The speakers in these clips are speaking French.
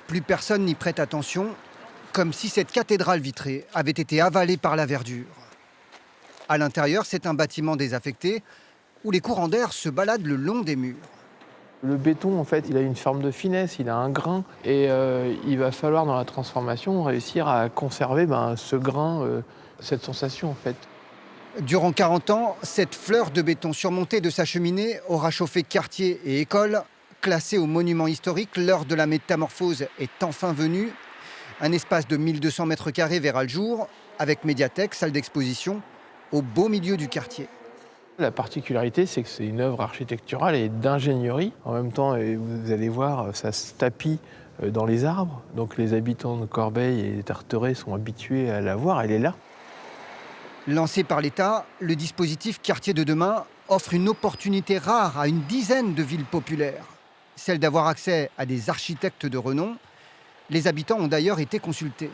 Plus personne n'y prête attention, comme si cette cathédrale vitrée avait été avalée par la verdure. À l'intérieur, c'est un bâtiment désaffecté où les courants d'air se baladent le long des murs. Le béton, en fait, il a une forme de finesse, il a un grain. Et il va falloir, dans la transformation, réussir à conserver ce grain, cette sensation, en fait. Durant 40 ans, cette fleur de béton surmontée de sa cheminée aura chauffé quartiers et écoles. Classée au monument historique, l'heure de la métamorphose est enfin venue. Un espace de 1200 mètres carrés verra le jour, avec médiathèque, salle d'exposition, au beau milieu du quartier. La particularité, c'est que c'est une œuvre architecturale et d'ingénierie. En même temps, et vous allez voir, ça se tapit dans les arbres. Donc les habitants de Corbeil et Tarteret sont habitués à la voir, elle est là. Lancé par l'État, le dispositif Quartier de demain offre une opportunité rare à une dizaine de villes populaires. Celle d'avoir accès à des architectes de renom. Les habitants ont d'ailleurs été consultés.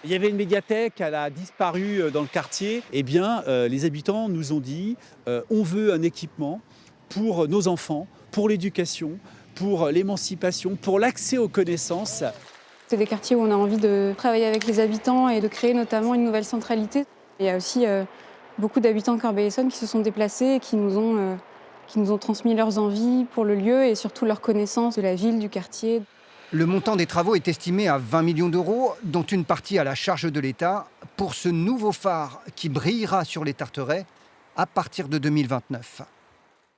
Il y avait une médiathèque, elle a disparu dans le quartier. Eh bien, les habitants nous ont dit on veut un équipement pour nos enfants, pour l'éducation, pour l'émancipation, pour l'accès aux connaissances. C'est des quartiers où on a envie de travailler avec les habitants et de créer notamment une nouvelle centralité. Il y a aussi beaucoup d'habitants de Corbeil-Essonnes qui se sont déplacés et qui nous ont transmis leurs envies pour le lieu et surtout leur connaissance de la ville, du quartier. Le montant des travaux est estimé à 20 millions d'euros, dont une partie à la charge de l'État, pour ce nouveau phare qui brillera sur les Tarterets à partir de 2029.